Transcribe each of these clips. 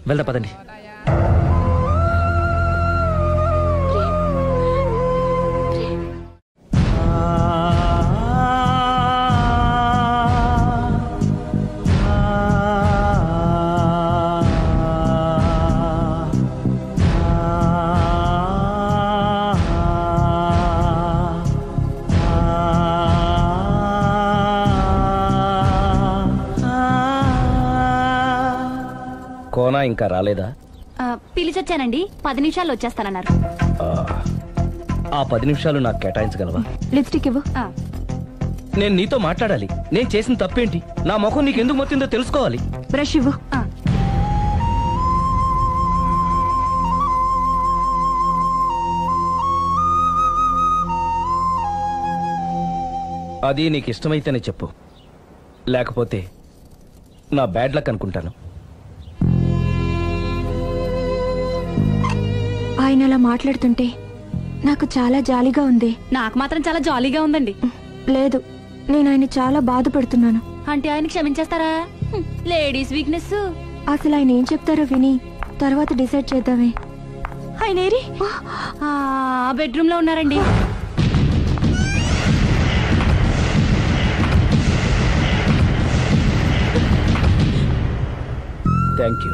వెళ్దా పదండి. కోనా ఇంకా రాలేదా? పిలిచొచ్చానండి, 10 నిమిషాల్లో వచ్చేస్తానన్నారు. ఆ 10 నిమిషాలు నాకు కేటాయించగలవా? లిప్స్టిక్ ఇవ్వు. నేను నీతో మాట్లాడాలి. నేను చేసిన తప్పేంటి, నా ముఖం నీకు ఎందుకు మొత్తిందో తెలుసుకోవాలి. బ్రష్ ఇవ్వు. అది నీకు ఇష్టమైతేనే చెప్పు, లేకపోతే నా బ్యాడ్ లక్ అనుకుంటాను. ఆయన అలా మాట్లాడుతుంటే నాకు చాలా జాలీగా ఉంది. నాకు మాత్రం చాలా జాలీగా ఉందండి. లేదు, నేను ఆయన చాలా బాధపడుతున్నాను. అంటే ఆయన క్షమించేస్తారా? Ladies weakness. అసలు ఆయన ఏం చెప్తారో విని తర్వాత డిసైడ్ చేద్దామే. ఆయన ఏరి బెడ్రూమ్ లో ఉన్నారండి. Thank you.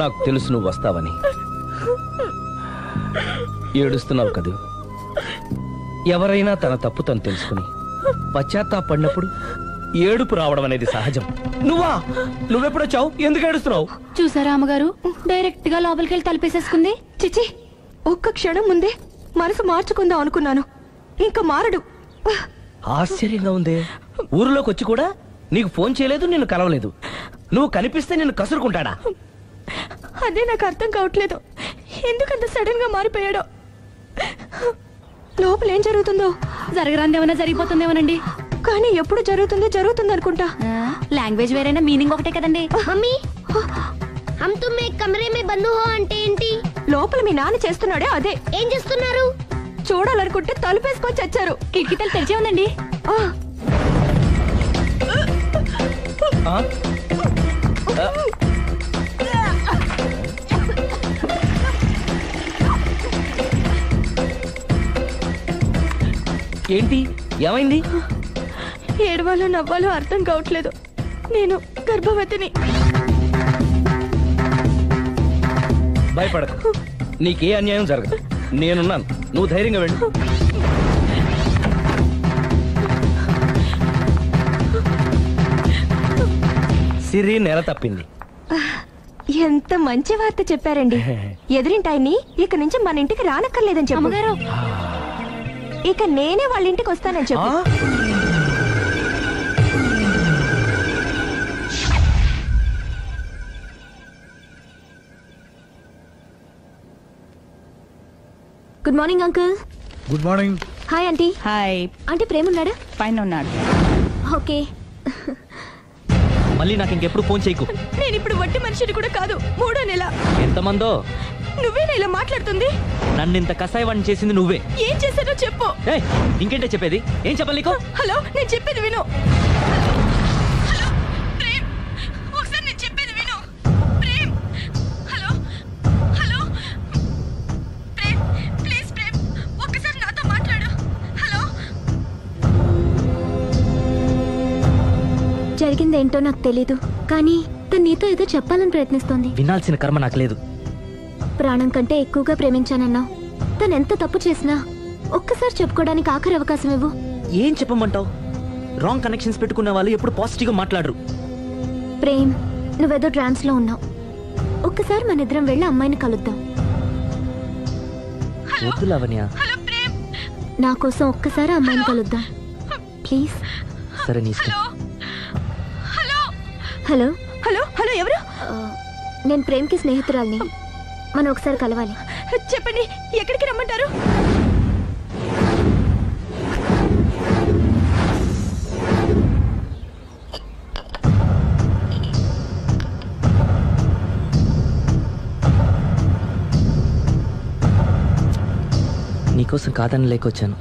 నాకు తెలుసు నువ్వు వస్తావని. ఏడుస్తున్నావు కదూ. ఎవరైనా తన తప్పు తను తెలుసుకుని పశ్చాత్తాపడినప్పుడు ఏడుపు రావడం అనేది సహజం. నువ్వెప్పుడొచ్చావు? ఎందుకు ఏడుస్తున్నావు? చూసారా అమ్మగారు, డైరెక్ట్ గా లోపలికి వెళ్ళి తలుపేసేసుకుంది. చిచి, ఒక్క క్షణం ముందే మనసు మార్చుకుందాం అనుకున్నాను, ఇంకా మారడు. ఆశ్చర్యంగా ఉందే. ఊరిలోకి వచ్చి కూడా నీకు ఫోన్ చేయలేదు, నిన్ను కలవలేదు. నువ్వు కనిపిస్తే నిన్ను కసురుకుంటాడా? అదే నాకు అర్థం కావట్లేదు, ఎందుకంత సడన్ గా మారిపోయాడో. లోపల ఏం జరుగుతుందో. జరగరాందేమన్నా జరిగిపోతుందేమోనండి. కానీ ఎప్పుడు జరుగుతుంది అనుకుంటా. లాంగ్వేజ్ వేరైనా మీనింగ్ ఒకటే కదండి. మమ్మీ, హమ్ తుమ్ ఏక్ కమరే మే బంద్ హో అంటే ఏంటి? లోపల మీ నాన్న చేస్తున్నాడే అదే. ఏం చేస్తున్నారు? చూడాలనుకుంటే తలుపేసుకొని చచ్చారు. కిటికీ తలుపు తెరిచే ఉందండి. ఏంటి, ఏమైంది? ఏడవాలో నవ్వాలో అర్థం కావట్లేదు. నేను గర్భవతిని. భయపడకు, నీకే అన్యాయం జరగదు. నేనున్నాను, నువ్వు ధైర్యంగా వెళ్ళు. సిరి నెల తప్పింది. ఎంత మంచి వార్త చెప్పారండి. ఎదురింటాయని ఇక నుంచి మన ఇంటికి రానక్కర్లేదని చెప్పారు. ఇక నేనే వాళ్ళ ఇంటికి వస్తానని చెప్పు. Good morning uncle. Good morning. Hi aunty. Hi. Aunty Prema ఉన్నాడా? పైన ఉన్నాడు. ఓకే. మళ్ళీ నాకు ఇంకెప్పుడు ఫోన్ చేయకు. నేను ఇప్పుడు వట్టి మనిషిని కూడా కాదు, 3వ నెల. ఎంతమందో. నువ్వేనా ఇలా మాట్లాడుతుంది? నన్ను ఇంత కసాయవాడిని చేసింది నువ్వే. ఏం చేశానో చెప్పు. ఇంకేంటే చెప్పేది? ఏం చెప్పాలి నీకు? హలో, నేను చెప్పేది విను. హలో ప్రేమ్, ఒకసారి నేను చెప్పేది విను. Prem, hello hello Prem, please Prem, ఒక్కసారి నాతో మాట్లాడు. హలో. జరిగిందేంటో నాకు తెలీదు, కానీ తను నీతో ఏదో చెప్పాలని ప్రయత్నిస్తోంది. వినాల్సిన కర్మ నాకు లేదు. ప్రాణం కంటే ఎక్కువగా ప్రేమించానన్నావు. తను ఎంత తప్పు చేసినా ఒక్కసారి చెప్పుకోవడానికి ఆఖరి అవకాశం ఇవ్వు. ఏం చెప్పమంటావు? రాంగ్ కనెక్షన్స్ పెట్టుకున్న వాళ్ళు ఎప్పుడు పాజిటివ్ గా మాట్లాడరు. ప్రేమ్, నువ్వేదో ట్రాన్స్ లో ఉన్నావు. ఒక్కసారి మన ఇద్దరం వెళ్ళి అమ్మాయిని కలుద్దాం. వద్దు లావణ్య. నా కోసం ఒక్కసారి అమ్మాయిని కలుద్దాం ప్లీజ్. సరే, నీ ఇష్టం. హలో హలో హలో, ఎవరు? నేను ప్రేమ్కి స్నేహితురాల్ని. మనం ఒకసారి కలవాలి. చెప్పండి, ఎక్కడికి రమ్మంటారు? నీకోసం కాదని లేకొచ్చాను,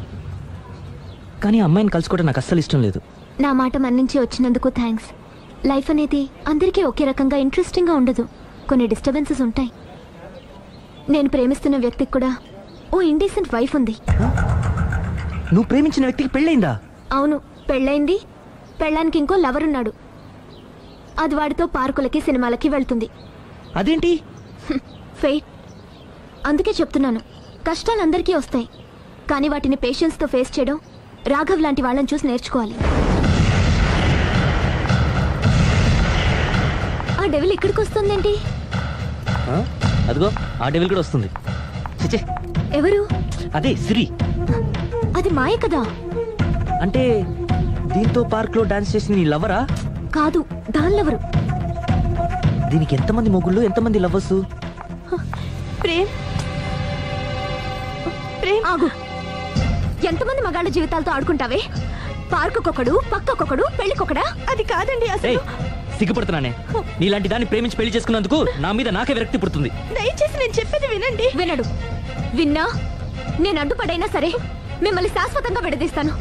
కానీ అమ్మాయిని కలుసుకోవడం నాకు అస్సలు ఇష్టం లేదు. నా మాట మన్నించి వచ్చినందుకు థ్యాంక్స్. లైఫ్ అనేది అందరికీ ఒకే రకంగా ఇంట్రెస్టింగ్ గా ఉండదు. కొన్ని డిస్టర్బెన్సెస్ ఉంటాయి. నేను ప్రేమిస్తున్న వ్యక్తికి కూడా ఓ ఇండీసెంట్ వైఫ్ ఉంది. నువ్వు ప్రేమించిన వ్యక్తికి పెళ్ళైందా? అవును, పెళ్ళైంది. పెళ్ళానికి ఇంకో లవర్ ఉన్నాడు. అది వాడితో పార్కులకి సినిమాలకి వెళ్తుంది. అదేంటి? ఫెయిట్. అందుకే చెప్తున్నాను, కష్టాలు అందరికీ వస్తాయి, కానీ వాటిని పేషెన్స్తో ఫేస్ చేయడం రాఘవ్ లాంటి వాళ్ళని చూసి నేర్చుకోవాలి. ఆ డెవిల్ ఇక్కడికి వస్తుందేంటి? అదిగో ఆ డెవిల్ కూడా వస్తుంది. చిచ్చే, ఎవరు? అదే సిరి. అది మాయ కదా. అంటే దీంతో పార్క్ లో డాన్స్ చేసిన నీ లవరా? కాదు, దానిలెవరు? దీనికి ఎంతమంది మొగుళ్ళు, ఎంతమంది లవర్స్? ప్రేమ్. ప్రేమ్, ఆగు. ఎంతమంది మగాళ్ళ జీవితాలతో ఆడుకుంటావే? పార్కుకొకడు, పక్కకొకడు, పెళ్లికొకడా? అది కాదండి అసలు. సిగ్గుపడుతున్నానే. నీలాంటి దాన్ని ప్రేమించి పెళ్లి చేసుకున్నందుకు నా మీద నాకే విరక్తి పుడుతుంది. దయచేసి నేను చెప్పేది వినండి. వినడు. విన్నా నేను అడ్డుపడైనా సరే మిమ్మల్ని శాశ్వతంగా విడదీస్తాను.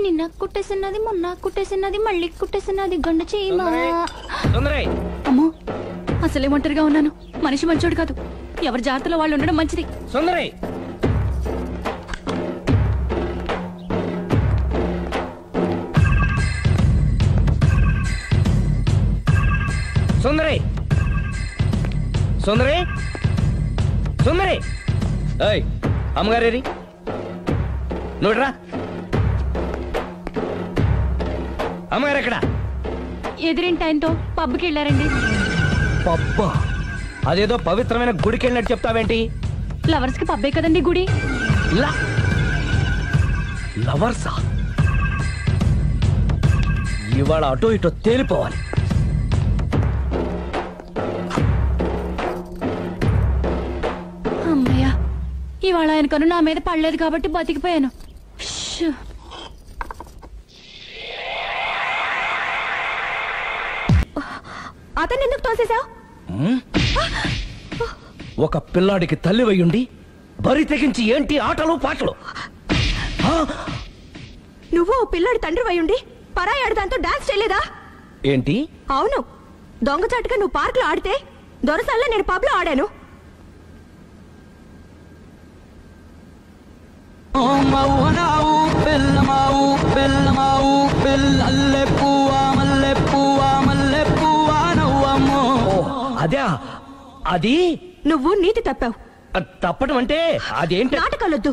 నిన్న కుట్టేసినది, మొన్న కుట్టేసినది, మళ్ళీ కుట్టేసినది గండ చీమా. అమ్మో, అసలే ఒంటరిగా ఉన్నాను. మనిషి మంచోడు కాదు. ఎవరి జాగ్రత్తలో వాళ్ళు ఉండడం మంచిది. సుందరై, సుందరై, సుందరై, సుందరై. ఏయ్, అమ్మగారేరి, నువ్వురా. అమ్మగారు ఎక్కడ? ఎదిరింటి ఆయనతో పబ్కి వెళ్ళారండి. పబ్బా? అదేదో పవిత్రమైన గుడికి వెళ్ళినట్టు చెప్తావేంటి? లవర్స్ కి పబ్బే కదండి గుడి. లవర్సా? ఇవాళ అటో ఇటో తేలిపోవాలి. అమ్మయ్యా, ఇవాళ ఆయన కను నా మీద పడలేదు కాబట్టి బతికిపోయాను. షూ. అతను ఎందుకు తోసేశావు? ఒక పిల్లాడికి తల్లివయ్యుండి బరి తెగించి ఏంటి ఆటలు పాటలు? నువ్వు ఓ పిల్లాడి తండ్రి అయ్యుండి పరాయాడు దాంతో డాన్స్ చేయలేదా? ఏంటి? అవును, దొంగచాటుగా నువ్వు పార్క్ లో ఆడితే దొరసాల్లో నేను పబ్ లో ఆడాను. అదే అది. నువ్వు నీతి తప్పావు. తప్పడం అంటే అదేంటి? నాటకాలొద్దు.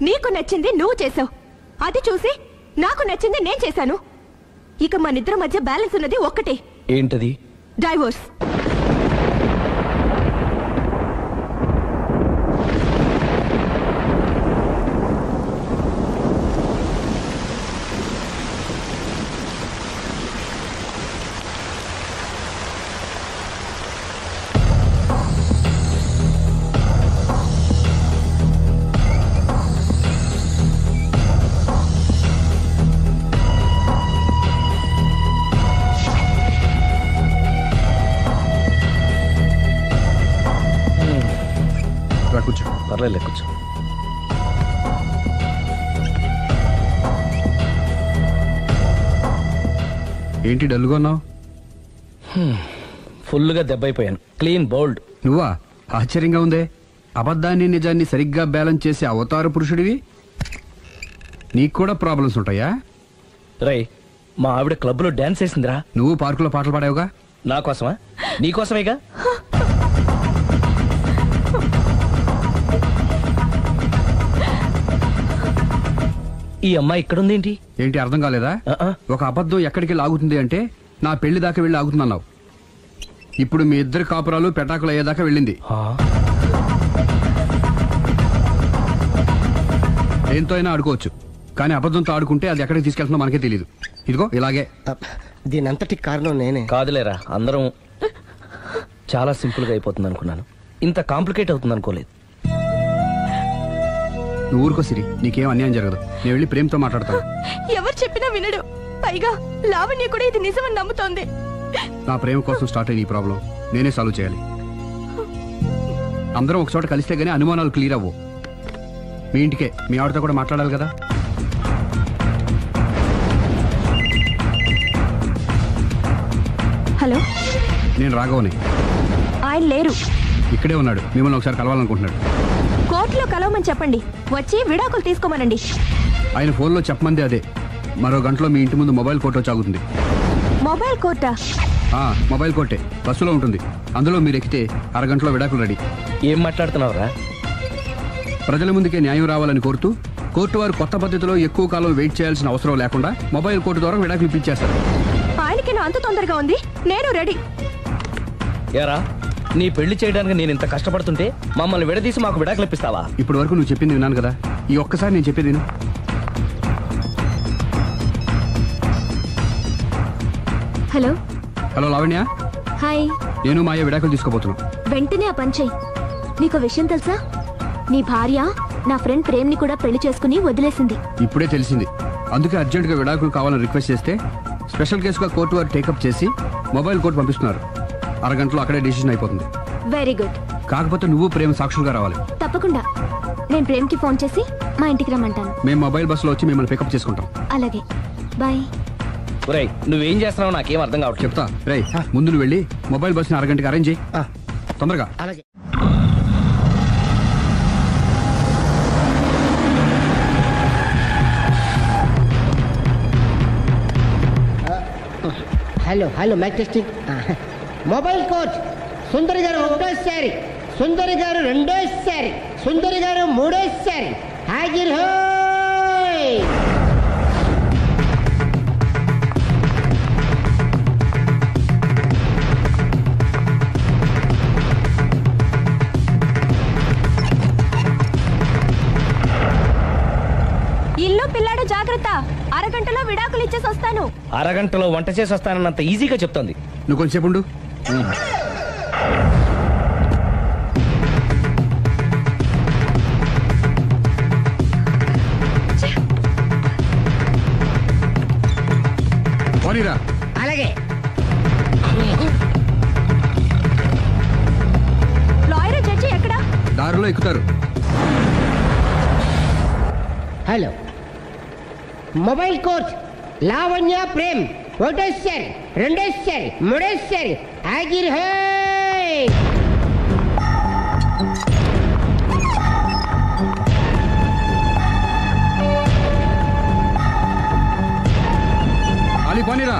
నీకు నచ్చింది నువ్వు చేసావు, అది చూసి నాకు నచ్చింది నేను చేశాను. ఇక మనిద్దరి మధ్య బ్యాలెన్స్ ఉన్నది ఒక్కటే. ఏంటది? డైవోర్స్. కూర్చో. పర్లేదు, కూర్చో. ఏంటి డల్గా ఉన్నావు? ఫుల్గా దెబ్బైపోయాను. Clean bowled. నువ్వా? ఆశ్చర్యంగా ఉందే. అబద్ధాన్ని నిజాన్ని సరిగ్గా బ్యాలెన్స్ చేసే అవతార పురుషుడివి. నీకు కూడా ప్రాబ్లమ్స్ ఉంటాయా? రై, మా ఆవిడ క్లబ్ లో డాన్స్ వేసిందిరా. నువ్వు పార్కులో పాటలు పాడావుగా. నా కోసమా? నీకోసమేగా. ఈ అమ్మాయి ఇక్కడుందేంటి? ఏంటి అర్థం కాలేదా? ఒక అబద్ధం ఎక్కడికి లాగుతుంది అంటే నా పెళ్లి దాకా వెళ్ళి ఆగుతుందన్నావు. ఇప్పుడు మీ ఇద్దరు కాపురాలు పెటాకులు అయ్యేదాకా వెళ్ళింది. దేంతో అయినా ఆడుకోవచ్చు, కానీ అబద్ధంతో ఆడుకుంటే అది ఎక్కడికి తీసుకెళ్తుందో మనకే తెలియదు. ఇదిగో ఇలాగే. దీనంతటి కారణం నేనే. కాదులేరా, అందరం చాలా సింపుల్ గా అయిపోతుంది అనుకున్నాను. ఇంత కాంప్లికేట్ అవుతుంది అనుకోలేదు. నువ్వు ఊరుకో సిరి, నీకేం అన్యాయం జరగదు. నేను వెళ్ళి ప్రేమతో మాట్లాడతాను. ఎవరు చెప్పినా వినడు. పైగా లావణ్య కూడా ఇది నిజమని నమ్ముతోంది. నా ప్రేమ కోసం స్టార్ట్ అయిన ఈ ప్రాబ్లం నేనే సాల్వ్ చేయాలి. అందరం ఒక చోట కలిస్తే గానీ అనుమానాలు క్లియర్ అవ్వు. మీ ఇంటికే. మీ ఆవిడతో కూడా మాట్లాడాలి కదా. హలో, నేను రాఘవని. ఆయన లేరు. ఇక్కడే ఉన్నాడు. మిమ్మల్ని ఒకసారి కలవాలనుకుంటున్నాడు. కోర్టులో కలవమని చెప్పండి. వచ్చి విడాకులు తీసుకోమనండి. ఆయన ఫోన్లో చెప్పమంది అదే. మరో గంటలో మీ ఇంటి ముందు మొబైల్ కోర్టు వచ్చి ఆగుతుంది. మొబైల్ కోర్టా? మొబైల్ కోర్టే. బస్సులో ఉంటుంది. అందులో మీరు ఎక్కితే అరగంటలో విడాకులు రెడీ. ఏం మాట్లాడుతున్నావురా? ప్రజల ముందుకే న్యాయం రావాలని కోరుతూ కోర్టు వారు కొత్త పద్ధతిలో ఎక్కువ కాలం వెయిట్ చేయాల్సిన అవసరం లేకుండా మొబైల్ కోర్టు ద్వారా విడాకులు ఇప్పించేస్తారు. ఆయనకి అంత తొందరగా ఉంది. నేను రెడీ. ఏరా, నీ పెళ్లి చేయడానికి నేను ఇంత కష్టపడుతుంటే మమ్మల్ని విడదీసి మాకు విడాకులు ఇప్పిస్తావా? ఇప్పటి వరకు నువ్వు చెప్పింది విన్నాను కదా. ఈ ఒక్కసారి నేను చెప్పేది విను. హలో. హలో లావణ్య. హాయ్. నేను మాయ విడాకులు తీసుకోబోతున్నాను. వెంటనే ఆ పని చెయ్యి. నీకు విషయం తెలుసా? నీ భార్య నా ఫ్రెండ్ ప్రేమ్ని కూడా పెళ్లి చేసుకుని వదిలేసింది. ఇప్పుడే తెలిసింది. అందుకే అర్జెంటుగా విడాకులు కావాలని రిక్వెస్ట్ చేస్తే స్పెషల్ కేసుగా కోర్టు వారు టేకప్ చేసి మొబైల్ కోర్టు పంపిస్తున్నారు. అరగంటలో అక్కడే డిసిషన్ అయిపోతుంది. Very good. కాకపోతే నువ్వు ప్రేమ సాక్షులుగా రావాలి. తప్పకుండా. నేను ప్రేమ్కి ఫోన్ చేసి మా ఇంటికి రమ్మంటాను. మేము మొబైల్ బస్సులో వచ్చి మిమ్మల్ని పికప్ చేసుకుంటాం. అలాగే, బాయ్. ఒరేయ్, నువ్వేం చేస్తున్నావు నాకేం అర్థం కావట్లేదు. చెప్తా. రేయ్, ముందు నువ్వు వెళ్ళి మొబైల్ బస్సుని అరగంటకి అరేంజ్ చేయి. తొందరగా. అలాగే. Hello hello, mike testing. Mobile coach Sundari garu ఒకటోసారి, సుందరి గారు రెండోసారి, సుందరి గారు మూడోసారి. హాజర్ హోయ్. ఇల్లు పిల్లాడు జాగ్రత్త. అరగంటలో విడాకులు ఇచ్చేసి వస్తాను. అరగంటలో వంట చేసి వస్తానన్నంత ఈజీగా చెప్తుంది. నువ్వు కొంచెంసేపు ఉండు. పోనీరా. అలాగే. లాయర్ జడ్జి ఎక్కడా? దారిలో ఎక్కుతారు. Hello, mobile coach Lavanya Prem ఒకటోసారి, రెండోసారి, మూడోసారి. హాజర్ హోయ్. అలీ పోనీరా.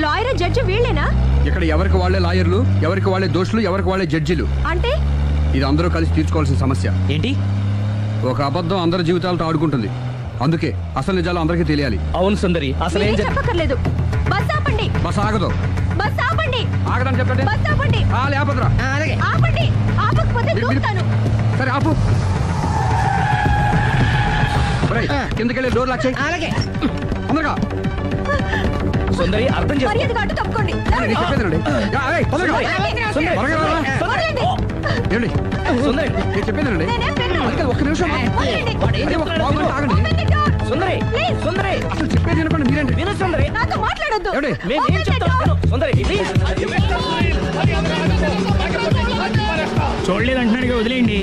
లాయర్ జడ్జి వీళ్ళేనా? ఇక్కడ ఎవరికి వాళ్ళే లాయర్లు, ఎవరికి వాళ్ళే దోషులు, ఎవరికి వాళ్ళే జడ్జిలు. అంటే ఇది అందరూ కలిసి తీర్చుకోవాల్సిన సమస్య. ఏంటి? ఒక అబద్ధం అందరి జీవితాలతో ఆడుకుంటుంది. అందుకే అసలు నిజాలు అందరికీ తెలియాలి. అవును సుందరి, అసలు ఏం చెప్పక్కర్లేదు. బస్ ఆపండి. బస్ ఆగదు. బస్ ఆపండి. ఆగదని చెప్పండి. బస్ ఆపండి. లేపద్రా. అలాగే. ఆపండి. ఆపకపోతే దూకుతాను. సరే ఆపు. కిందకెళ్ళి డోర్ లాక్ చేయి. అలాగే. తొందరగా. సుందరి, అర్థం చేసుకో. మర్యాదగా అడ్డు తప్పుకోండి. నేను చెప్పేదేనండి. తొందరగా. త్వరగా రారా. వదలండి. ఏమండి? సుందరి, నేను చెప్పేదేనండి. నేనేం వినను. అందుకే ఒక్క నిమిషం. వదలండి. అదే ఒక పావు గంట ఆగండి. Open the door. Sundari, Please. సుందరి, అసలు చెప్పేది వినకుండా మీరేంటి? విను సుందరి. నాతో మాట్లాడొద్దు. ఏమండి? మేము ఏం Open the చెప్తాం? door. విను. సుందరి, ప్లీజ్. చూడలేదంటున్నాడుగా, వదిలేయండి.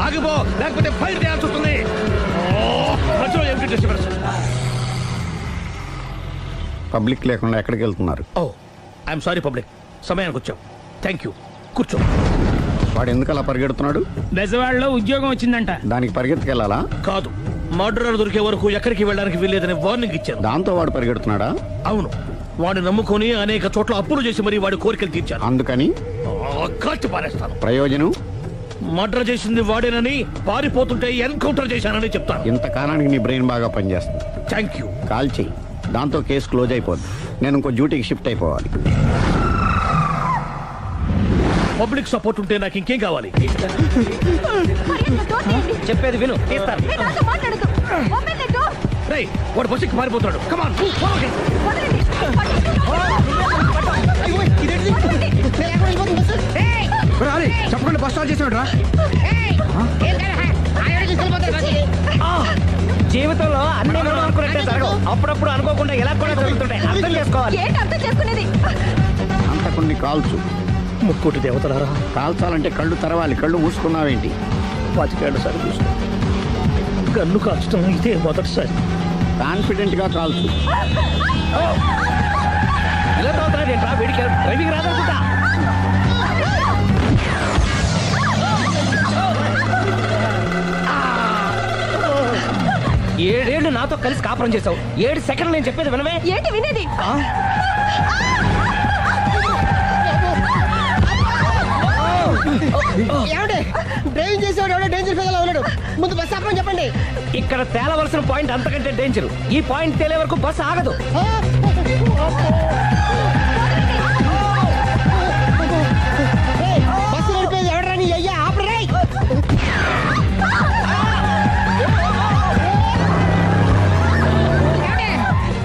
ఆగిపో, లేకపోతే ఫైర్ చేయాల్సి వస్తుంది. పబ్లిక్ లేకుండా ఎక్కడికి వెళ్తున్నారు? ఓ, ఐఎమ్ సారీ పబ్లిక్. సమయానికి వచ్చాం. Thank you. కూర్చో. వాడు ఎందుకు అలా పరిగెడుతున్నాడు? బెజవాడలో ఉద్యోగం వచ్చిందంట. దానికి పరిగెత్తుకెళ్ళాలా? కాదు, మర్డరర్ దొరికే వరకు ఎక్కడికి వెళ్ళడానికి వీల్లేదని వార్నింగ్ ఇచ్చాను. దాంతో వాడు పరిగెడుతున్నాడా? అవును, వాడిని నమ్ముకొని అనేక చోట్ల అప్పులు చేసి మరి వాడి కోరికలు తీర్చాను. అందుకని కాల్చి పారేస్తాను. ప్రయోజనం? మర్డర్ చేసింది వాడేనని, పారిపోతుంటే ఎన్కౌంటర్ చేశానని చెప్తాను. ఇంతకాలానికి నీ బ్రెయిన్ బాగా పనిచేస్తుంది. Thank you. కాల్ చెయ్యి. దాంతో కేసు క్లోజ్ అయిపోద్ది. నేను ఇంకో డ్యూటీకి షిఫ్ట్ అయిపోవాలి. పబ్లిక్ సపోర్ట్ ఉంటే నాకు ఇంకేం కావాలి? మర్యాదగా door తీయండి. చెప్పేది విను. తీస్తాను. మీరు నాతో మాట్లాడొద్దు. Open the door. రేయ్, వాడు బస్సుకి పారిపోతాడు. కమాన్. వదలండి. రాలే, చెప్పకుండా బస్ స్టార్ట్ చేసాడు రా. జీవితంలో అన్ని మనం అనుకున్నట్టే జరగవు. అప్పుడప్పుడు అనుకోకుండా ఎలా కూడా జరుగుతుంటాయి. అర్థం చేసుకోవాలి. ఏంటి అర్థం చేసుకునేది? అంతకుని కాల్చు. ముక్కోటి దేవతలారా, కాల్చాలంటే కళ్ళు తెరవాలి, కళ్ళు మూసుకున్నావేంటి? 25 ఏళ్ల సారి చూసుకో. గన్ను కాల్చడం ఇదే మొదటిసారి. కాన్ఫిడెంట్ గా కాల్చు. ఇలా తోతాడేంట్రా? వీడికి డ్రైవింగ్ రాదనుకుంటా. ఏడేళ్లు నాతో కలిసి కాపురం చేసావు, 7 సెకండ్లు నేను చెప్పేది వినవే. ఏంటి వినేది? ఏమంటే డ్రైవింగ్ చేసేవాడు ఎవడో డేంజర్ ఫీల్ ఉన్నాడు. ముందు బస్ ఆపమని చెప్పండి. ఇక్కడ తేలవలసిన పాయింట్ అంతకంటే డేంజర్. ఈ పాయింట్ తేలే వరకు బస్సు ఆగదు. బస్సు నడిపేది ఎవడరాని అయ్యా ఆపరే.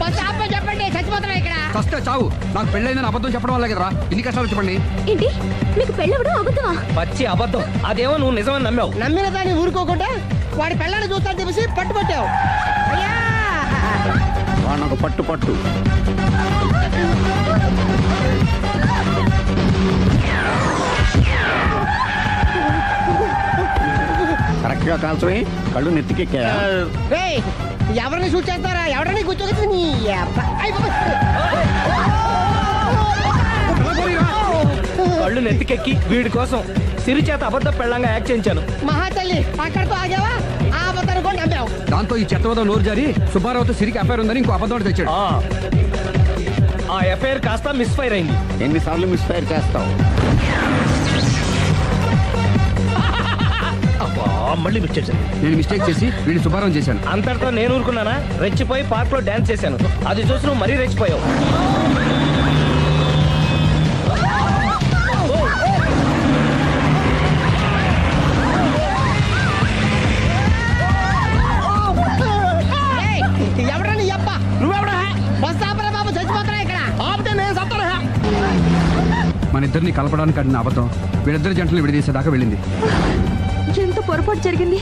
బస్ ఆపమని చెప్పండి, చచ్చిపోతున్నా ఇక్కడ. ఫస్ట్ చావు. నాకు పెళ్ళైందని అబద్ధం చెప్పడం వల్ల కదరా ఇన్ని కష్టాలు చెప్పండి. ఏంటి మీకు పెళ్ళవడం అబద్ధమా? పచ్చి అబద్ధం. అదేమో నువ్వు నిజమని నమ్మావు. నమ్మిన దాన్ని ఊరుకోకుండా వాడి పెళ్ళాన్ని చూస్తాను చెప్పేసి పట్టుబట్టావు. అయ్యా వాడినొక పట్టు పట్టు. కరెక్ట్ గా కాల్చవే, కళ్ళు నెత్తికెక్కా. రేయ్, ఎవరిని షూట్ చేస్తారా? ఎవరిని కూర్చోగచ్చు నీ అబ్బా. అయ్ బాబోయ్. కళ్ళు నెత్తికెక్కి వీడి కోసం సిరి చేత అబద్ధ పెళ్ళంగా యాక్ట్ చేయించాను. మహాతల్లి అక్కడితో ఆగావా? ఆ అబద్ధాన్ని కూడా నమ్మావు. దాంతో ఈ చెత్తవద నోరు జారి సుబ్బారావుతో సిరికి అఫైర్ ఉందని ఇంకో అబద్ధం తెచ్చాడు. ఆ ఎఫ్ఐఆర్ కాస్త మిస్ఫైర్ అయింది. ఎన్నిసార్లు మిస్ఫైర్ చేస్తావు? మళ్ళీ మిస్ చేశాను. నేను మిస్టేక్ చేసి వీడిని సుబ్బారావు చేశాను. అంతటితో నేను ఊరుకున్నానా? రెచ్చిపోయి పార్క్ లో డాన్స్ చేశాను. అది చూసి నువ్వు మరీ రెచ్చిపోయావు. ఎవడని అబ్బా? నువ్వెవడా? బస్ ఆపరా బాబు, చచ్చిపోతున్నా ఇక్కడ. ఆపితే నేను సత్తరా. మన ఇద్దరిని కలపడానికి ఆడిన అబద్ధం వీళ్ళిద్దరి జంటలు విడదీసేదాకా వెళ్ళింది. ఎంత పొరపాటు జరిగింది.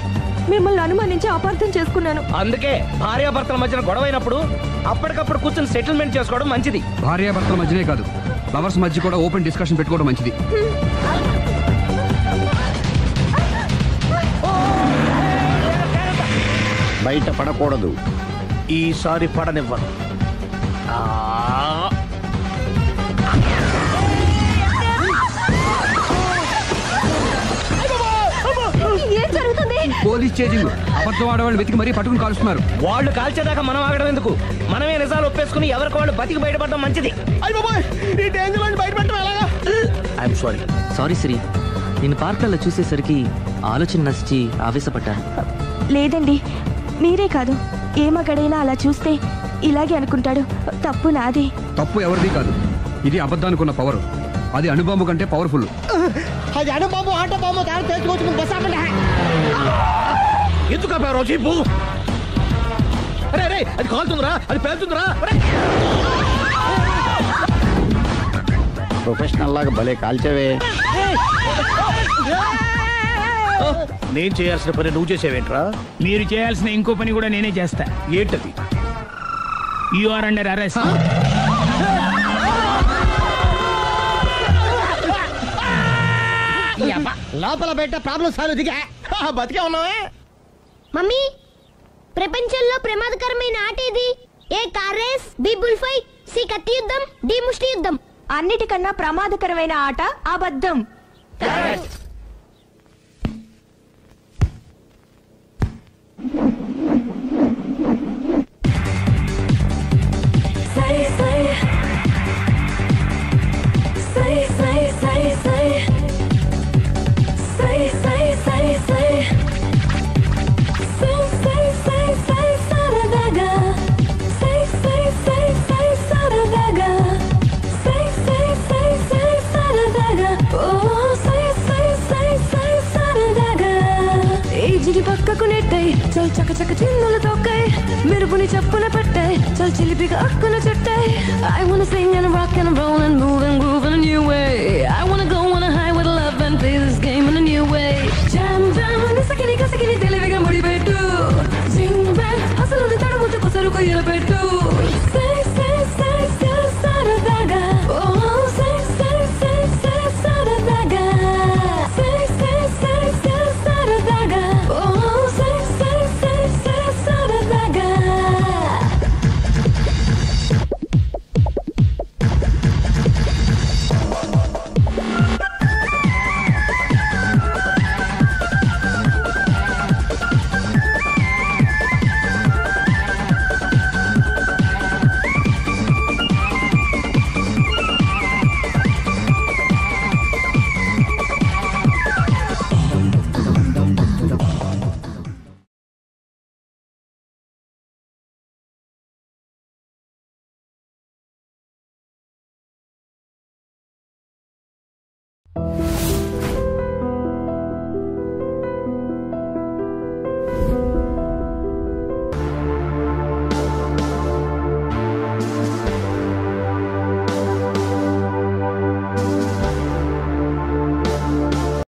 మిమ్మల్ని అనుమానించి అపార్థం చేసుకున్నాను. అందుకే భార్యాభర్తల మధ్యన గొడవ అయినప్పుడు అప్పటికప్పుడు కూర్చొని సెటిల్మెంట్ చేసుకోవడం మంచిది. భార్యాభర్తల మధ్యనే కాదు, లవర్స్ మధ్య కూడా ఓపెన్ డిస్కషన్ పెట్టుకోవడం మంచిది. బయట పడకూడదు. ఈసారి పడనివ్వను. ఏం జరుగుతుంది? Police chasing. అబద్ధం ఆడవాళ్ళు వెతికి మరీ పట్టుకుని కాలుస్తున్నారు. వాళ్ళు కాల్చేదాకా మనం ఆగడం ఎందుకు? మనమే నిజాలు ఒప్పేసుకుని ఎవరికి వాళ్ళు బతికి బయటపడడం మంచిది. అయ్య బాబోయ్, ఈ డేంజర్ నుంచి బయటపడటం ఎలాగా? I'm sorry. సారీ శ్రీ, నేను పార్కులలో చూసేసరికి ఆలోచన నచ్చి ఆవేశపడ్డాను. లేదండి, మీరే కాదు, ఏ మగాడైనా అలా చూస్తే ఇలాగే అనుకుంటాడు. తప్పు నాది. తప్పు ఎవరిది కాదు. ఇది అబద్ధానికున్న పవర్. అది అణుబాంబు కంటే పవర్ఫుల్. అది అణుబాంబు ఆటో బాంబు దాని తెచ్చుకోవచ్చు. బస్ ఆపండి. ఎందుకు ఆపారో చెప్పు. అరే అరే, అది కాలుతుందిరా, అది పేలుతుందిరా. ప్రొఫెషనల్ లాగా భలే కాల్చవే. నేను చేయాల్సిన పని నువ్వు చేసేవేంట్రా? మీరు చేయాల్సిన ఇంకో పని కూడా నేనే చేస్తా. ఏంటది? You are under arrest. లోపల బయట ప్రాబ్లం సాల్వ్. దిగా బతికే ఉన్నావే. మమ్మీ, ప్రపంచంలో ప్రమాదకరమైన ఆట ఏది? A car race, B bullfight, C కత్తి యుద్ధం, డి ముష్టి యుద్ధం. అన్నిటికన్నా ప్రమాదకరమైన ఆట అబద్ధం. పక్కకు నెట్టాయి చల్ చక్క చక్క చిన్నుల తొక్కాయి మెరుపుని చెప్పున పెట్టాయి చల్ చిలిపిగా అక్కున చుట్టాయి. I wanna sing and rock and roll and move and groove in a new way. I wanna go on a high with love and play this game in a new way. Jam jam నిసకిని కసకిని తెలివిగా ముడిపెట్టు. Zing bang అసలు తడముచ్చు కొసరుకు ఎలపెట్టు.